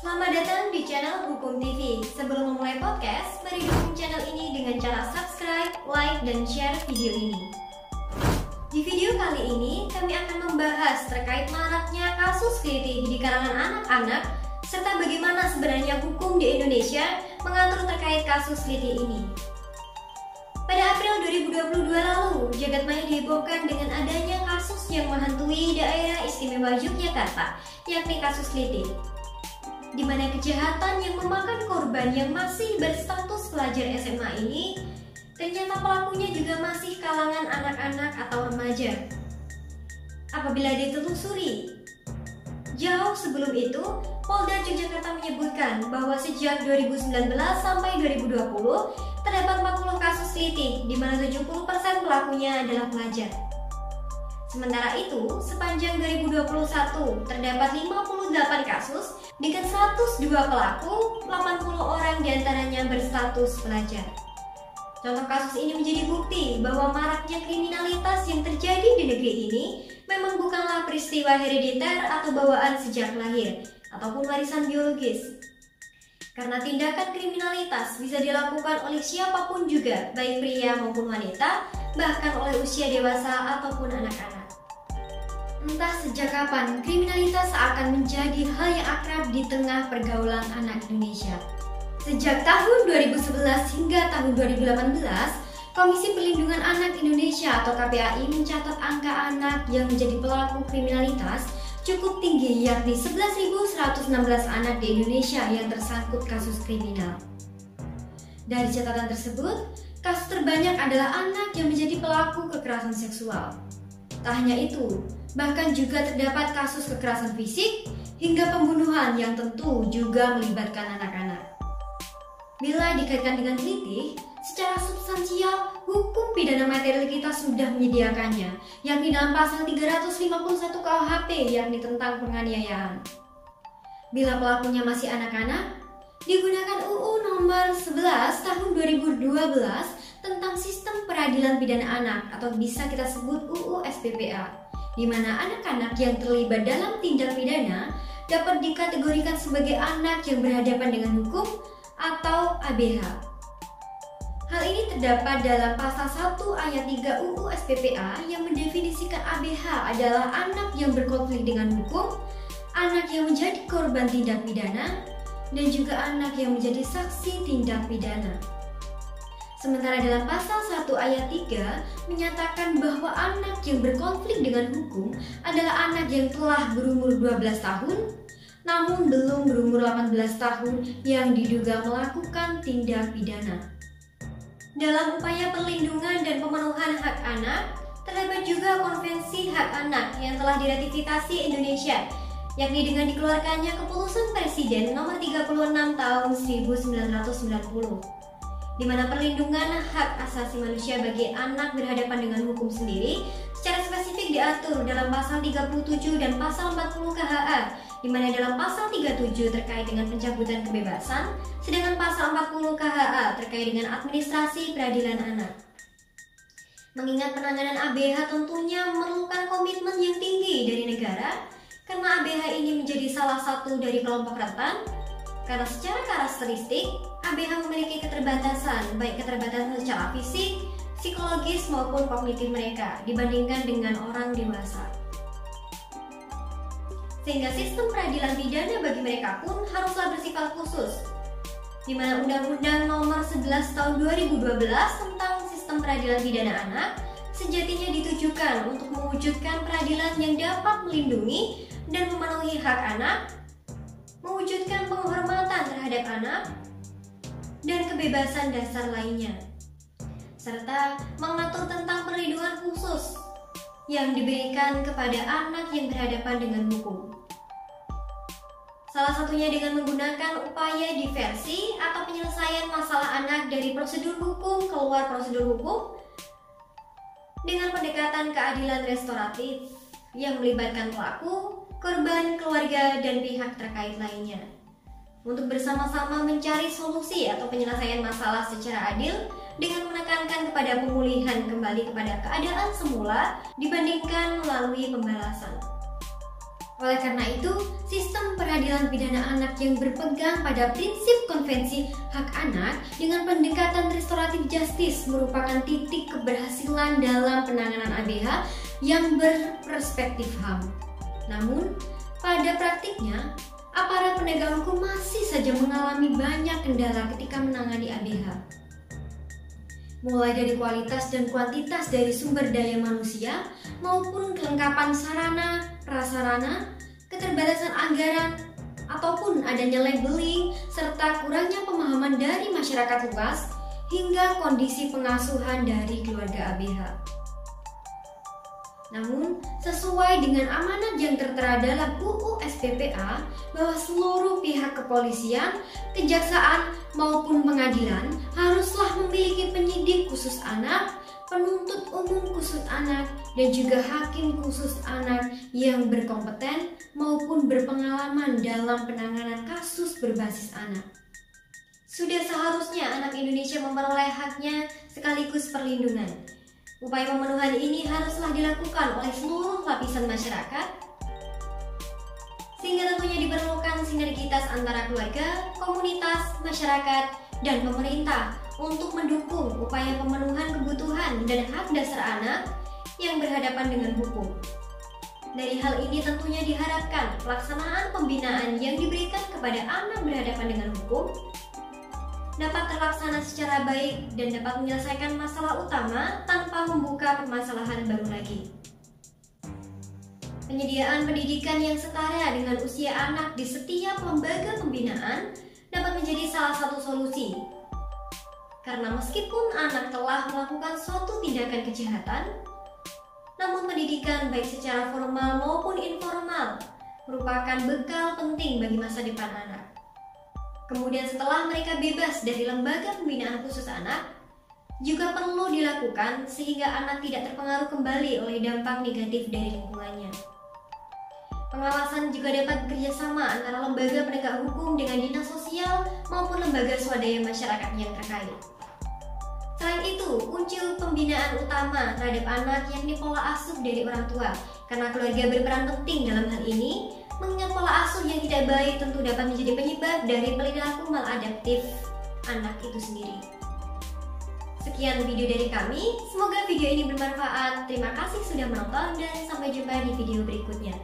Selamat datang di channel Hukum TV. Sebelum memulai podcast, mari dukung channel ini dengan cara subscribe, like, dan share video ini. Di video kali ini, kami akan membahas terkait maraknya kasus kelitih di kalangan anak-anak, serta bagaimana sebenarnya hukum di Indonesia mengatur terkait kasus kelitih ini. Pada April 2022 lalu, jagat maya dihebohkan dengan adanya kasus yang menghantui daerah istimewa Yogyakarta, yakni kasus kelitih, di mana kejahatan yang memakan korban yang masih berstatus pelajar SMA ini ternyata pelakunya juga masih kalangan anak-anak atau remaja. Apabila ditelusuri, jauh sebelum itu, Polda Yogyakarta menyebutkan bahwa sejak 2019 sampai 2020 terdapat 40 kasus kelitih, di mana 70% pelakunya adalah pelajar. Sementara itu, sepanjang 2021 terdapat 58 kasus dengan 102 pelaku, 80 orang diantaranya berstatus pelajar. Contoh kasus ini menjadi bukti bahwa maraknya kriminalitas yang terjadi di negeri ini memang bukanlah peristiwa herediter atau bawaan sejak lahir, ataupun warisan biologis. Karena tindakan kriminalitas bisa dilakukan oleh siapapun juga, baik pria maupun wanita, bahkan oleh usia dewasa ataupun anak-anak. Entah sejak kapan kriminalitas akan menjadi hal yang akrab di tengah pergaulan anak Indonesia. Sejak tahun 2011 hingga tahun 2018, Komisi Perlindungan Anak Indonesia atau KPAI mencatat angka anak yang menjadi pelaku kriminalitas cukup tinggi, yakni 11.116 anak di Indonesia yang tersangkut kasus kriminal. Dari catatan tersebut, kasus terbanyak adalah anak yang menjadi pelaku kekerasan seksual. Tak hanya itu, bahkan juga terdapat kasus kekerasan fisik hingga pembunuhan yang tentu juga melibatkan anak-anak. Bila dikaitkan dengan kelitih, secara substansial, hukum pidana material kita sudah menyediakannya, yakni dalam pasal 351 KUHP, yakni tentang penganiayaan. Bila pelakunya masih anak-anak, digunakan UU nomor 11 tahun 2012 tentang sistem peradilan pidana anak, atau bisa kita sebut UU SPPA, di mana anak-anak yang terlibat dalam tindak pidana dapat dikategorikan sebagai anak yang berhadapan dengan hukum atau ABH. Hal ini terdapat dalam pasal 1 ayat 3 UU SPPA yang mendefinisikan ABH adalah anak yang berkonflik dengan hukum, anak yang menjadi korban tindak pidana, dan juga anak yang menjadi saksi tindak pidana. Sementara dalam pasal 1 ayat 3 menyatakan bahwa anak yang berkonflik dengan hukum adalah anak yang telah berumur 12 tahun namun belum berumur 18 tahun yang diduga melakukan tindak pidana. Dalam upaya perlindungan dan pemenuhan hak anak, terdapat juga Konvensi Hak Anak yang telah diratifikasi Indonesia, yakni dengan dikeluarkannya Keputusan Presiden Nomor 36 Tahun 1990, di mana perlindungan hak asasi manusia bagi anak berhadapan dengan hukum sendiri secara spesifik diatur dalam pasal 37 dan pasal 40 KHA, di mana dalam pasal 37 terkait dengan pencabutan kebebasan, sedangkan pasal 40 KHA terkait dengan administrasi peradilan anak. Mengingat penanganan ABH tentunya memerlukan komitmen yang tinggi dari negara, karena ABH ini menjadi salah satu dari kelompok rentan, karena secara karakteristik, ABH memiliki keterbatasan, baik keterbatasan secara fisik, psikologis maupun kognitif mereka dibandingkan dengan orang dewasa. Sehingga sistem peradilan pidana bagi mereka pun haruslah bersifat khusus, di mana Undang-Undang Nomor 11 Tahun 2012 tentang Sistem Peradilan Pidana Anak sejatinya ditujukan untuk mewujudkan peradilan yang dapat melindungi dan memenuhi hak anak, mewujudkan penghormatan terhadap anak, dan kebebasan dasar lainnya, serta mengatur tentang perlindungan khusus yang diberikan kepada anak yang berhadapan dengan hukum. Salah satunya dengan menggunakan upaya diversi atau penyelesaian masalah anak dari prosedur hukum keluar prosedur hukum dengan pendekatan keadilan restoratif yang melibatkan pelaku, korban, keluarga, dan pihak terkait lainnya, untuk bersama-sama mencari solusi atau penyelesaian masalah secara adil dengan menekankan kepada pemulihan kembali kepada keadaan semula dibandingkan melalui pembalasan. Oleh karena itu, sistem peradilan pidana anak yang berpegang pada prinsip konvensi hak anak dengan pendekatan restoratif justice merupakan titik keberhasilan dalam penanganan ABH yang berperspektif HAM. Namun, pada praktiknya, aparat penegak hukum masih saja mengalami banyak kendala ketika menangani ABH. Mulai dari kualitas dan kuantitas dari sumber daya manusia maupun kelengkapan sarana, prasarana, keterbatasan anggaran, ataupun adanya labeling serta kurangnya pemahaman dari masyarakat luas hingga kondisi pengasuhan dari keluarga ABH. Namun, sesuai dengan amanat yang tertera dalam UU SPPA bahwa seluruh pihak kepolisian, kejaksaan maupun pengadilan haruslah memiliki penyidik khusus anak, penuntut umum khusus anak, dan juga hakim khusus anak yang berkompeten maupun berpengalaman dalam penanganan kasus berbasis anak. Sudah seharusnya anak Indonesia memperoleh haknya sekaligus perlindungan. Upaya pemenuhan ini haruslah dilakukan oleh seluruh lapisan masyarakat, sehingga tentunya diperlukan sinergitas antara keluarga, komunitas, masyarakat, dan pemerintah untuk mendukung upaya pemenuhan kebutuhan dan hak dasar anak yang berhadapan dengan hukum. Dari hal ini tentunya diharapkan pelaksanaan pembinaan yang diberikan kepada anak berhadapan dengan hukum dapat terlaksana secara baik dan dapat menyelesaikan masalah utama tanpa membuka permasalahan baru lagi. Penyediaan pendidikan yang setara dengan usia anak di setiap lembaga pembinaan dapat menjadi salah satu solusi. Karena meskipun anak telah melakukan suatu tindakan kejahatan, namun pendidikan baik secara formal maupun informal merupakan bekal penting bagi masa depan anak. Kemudian setelah mereka bebas dari lembaga pembinaan khusus anak, juga perlu dilakukan sehingga anak tidak terpengaruh kembali oleh dampak negatif dari lingkungannya. Pengawasan juga dapat bekerjasama antara lembaga penegak hukum dengan dinas sosial maupun lembaga swadaya masyarakat yang terkait. Selain itu, kunci pembinaan utama terhadap anak yakni pola asuh dari orang tua, karena keluarga berperan penting dalam hal ini. Mengingat pola asuh yang tidak baik tentu dapat menjadi penyebab dari perilaku maladaptif anak itu sendiri. Sekian video dari kami, semoga video ini bermanfaat. Terima kasih sudah menonton dan sampai jumpa di video berikutnya.